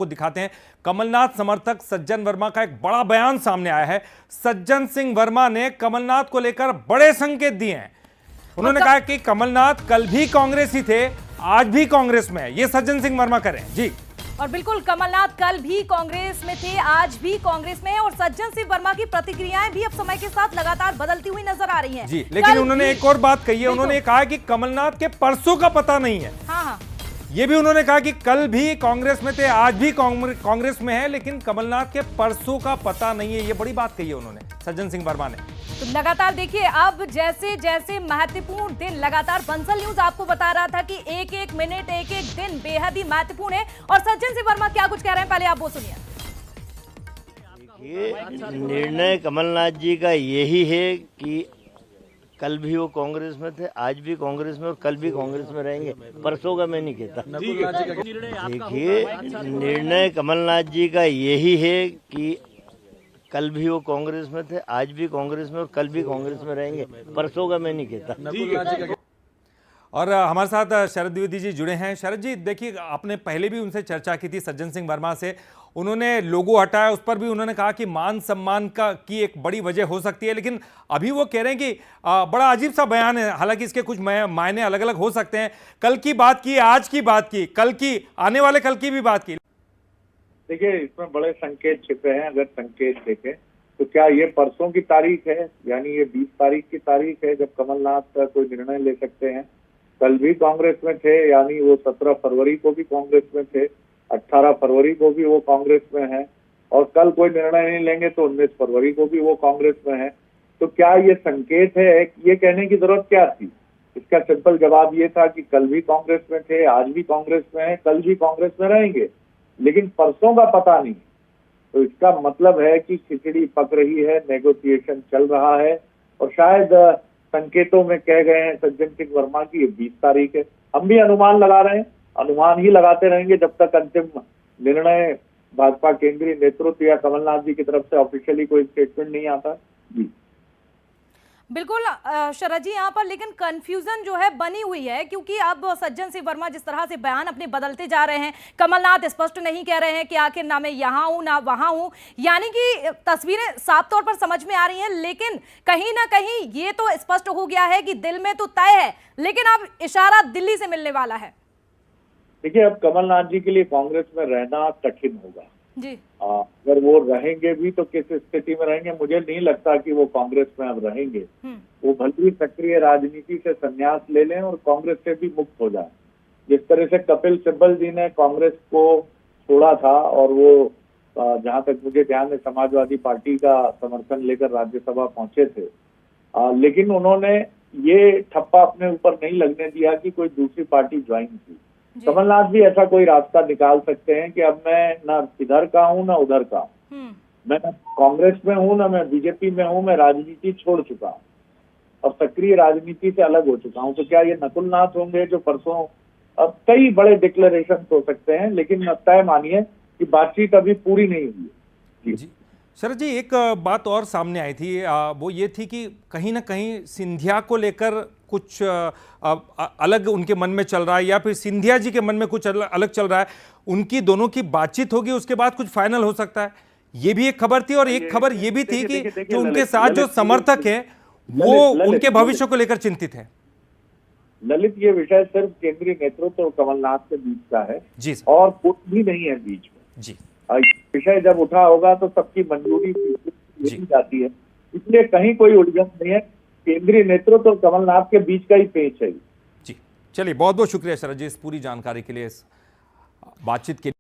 को दिखाते हैं। कमलनाथ समर्थक सज्जन वर्मा का एक बड़ा बयान सामने आया है। सज्जन सिंह वर्मा ने कमलनाथ को लेकर बड़े संकेत दिए हैं। उन्होंने कहा कि कमलनाथ कल भी कांग्रेस ही थे, आज भी कांग्रेस में है। ये सज्जन सिंह वर्मा करें जी। और बिल्कुल, कमलनाथ कल भी कांग्रेस में थे, आज भी कांग्रेस में है। और सज्जन सिंह वर्मा की प्रतिक्रियाएं भी अब समय के साथ लगातार बदलती हुई नजर आ रही हैं जी। लेकिन उन्होंने एक और बात कही है। उन्होंने कहा कि कमलनाथ के परसों का पता नहीं है। हाँ। ये भी उन्होंने कहा कि कल भी कांग्रेस में थे, आज भी कांग्रेस में है, लेकिन कमलनाथ के परसों का पता नहीं है। ये बड़ी बात कही है उन्होंने, सज्जन सिंह वर्मा ने। तो लगातार देखिए, अब जैसे जैसे महत्वपूर्ण दिन, लगातार बंसल न्यूज आपको बता रहा था कि एक एक मिनट, एक एक दिन बेहद ही महत्वपूर्ण है। और सज्जन सिंह वर्मा क्या कुछ कह रहे हैं, पहले आप वो सुनिए। देखिए, निर्णय कमलनाथ जी का यही है कि कल भी वो कांग्रेस में थे, आज भी कांग्रेस में और कल भी कांग्रेस में रहेंगे। परसों का मैं नहीं कहता। देखिए, निर्णय कमलनाथ जी का यही है कि कल भी वो कांग्रेस में थे, आज भी कांग्रेस में और कल भी कांग्रेस में रहेंगे। परसों का मैं नहीं कहता। और हमारे साथ शरद द्विवेदी जी जुड़े हैं। शरद जी, देखिए, आपने पहले भी उनसे चर्चा की थी, सज्जन सिंह वर्मा से। उन्होंने लोगो हटाया, उस पर भी उन्होंने कहा कि मान सम्मान की एक बड़ी वजह हो सकती है। लेकिन अभी वो कह रहे हैं कि बड़ा अजीब सा बयान है। हालांकि इसके कुछ मायने अलग अलग हो सकते हैं। कल की बात की, आज की बात की, कल की, आने वाले कल की भी बात की। देखिए, इसमें बड़े संकेत छिपे हैं। अगर संकेत देखें तो क्या ये परसों की तारीख है, यानी ये 20 तारीख की तारीख है जब कमलनाथ कोई निर्णय ले सकते हैं। कल भी कांग्रेस में थे, यानी वो 17 फरवरी को भी कांग्रेस में थे, 18 फरवरी को भी वो कांग्रेस में है, और कल कोई निर्णय नहीं लेंगे तो 19 फरवरी को भी वो कांग्रेस में है। तो क्या ये संकेत है? ये कहने की जरूरत क्या थी? इसका सिंपल जवाब ये था कि कल भी कांग्रेस में थे, आज भी कांग्रेस में है, कल भी कांग्रेस में रहेंगे, लेकिन परसों का पता नहीं। तो इसका मतलब है कि खिचड़ी पक रही है, नेगोशिएशन चल रहा है, और शायद संकेतों में कह गए हैं सज्जन सिंह वर्मा की ये 20 तारीख है। हम भी अनुमान लगा रहे हैं, अनुमान ही लगाते रहेंगे जब तक अंतिम निर्णय भाजपा केंद्रीय नेतृत्व या कमलनाथ जी की तरफ से ऑफिशियली कोई स्टेटमेंट नहीं आता। जी बिल्कुल शरद जी, यहाँ पर लेकिन कंफ्यूजन जो है बनी हुई है, क्योंकि अब सज्जन सिंह वर्मा जिस तरह से बयान अपने बदलते जा रहे हैं, कमलनाथ स्पष्ट नहीं कह रहे हैं कि आखिर ना मैं यहाँ हूँ ना वहाँ हूँ, यानी कि तस्वीरें साफ तौर पर समझ में आ रही हैं। लेकिन कहीं ना कहीं ये तो स्पष्ट हो गया है कि दिल में तो तय है, लेकिन अब इशारा दिल्ली से मिलने वाला है। देखिए, अब कमलनाथ जी के लिए कांग्रेस में रहना कठिन होगा जी। अगर वो रहेंगे भी तो किस स्थिति में रहेंगे? मुझे नहीं लगता कि वो कांग्रेस में अब रहेंगे। वो भले ही सक्रिय राजनीति से संन्यास ले लें और कांग्रेस से भी मुक्त हो जाए। जिस तरह से कपिल सिब्बल जी ने कांग्रेस को छोड़ा था और वो जहां तक मुझे ध्यान है समाजवादी पार्टी का समर्थन लेकर राज्यसभा पहुंचे थे, लेकिन उन्होंने ये ठप्पा अपने ऊपर नहीं लगने दिया कि कोई दूसरी पार्टी ज्वाइन की। कमलनाथ भी ऐसा कोई रास्ता निकाल सकते हैं कि अब मैं ना इधर का हूँ ना उधर का हूँ, मैं ना कांग्रेस में हूँ ना मैं बीजेपी में हूँ, मैं राजनीति छोड़ चुका हूँ और सक्रिय राजनीति से अलग हो चुका हूँ। तो क्या ये नकुलनाथ होंगे जो परसों? अब कई बड़े डिक्लेरेशन हो सकते हैं, लेकिन तय मानिए कि बातचीत अभी पूरी नहीं हुई है। जी शरद जी, एक बात और सामने आई थी, वो ये थी कि कहीं ना कहीं सिंधिया को लेकर कुछ अलग उनके मन में चल रहा है, या फिर सिंधिया जी के मन में कुछ अलग चल रहा है। उनकी दोनों की बातचीत होगी, उसके बाद कुछ फाइनल हो सकता है। ये भी एक खबर थी, और एक खबर ये भी थी कि जो उनके साथ जो समर्थक है वो उनके भविष्य को लेकर चिंतित है। ललित, ये विषय सिर्फ केंद्रीय नेतृत्व और कमलनाथ के बीच का है जी और कुछ भी नहीं है बीच में। जी, विषय जब उठा होगा तो सबकी मंजूरी दी जाती है, इसलिए कहीं कोई उलझन नहीं है। केंद्रीय नेतृत्व और कमलनाथ के बीच का ही पेच है। जी चलिए, बहुत बहुत शुक्रिया शरद जी इस पूरी जानकारी के लिए, इस बातचीत के लिए।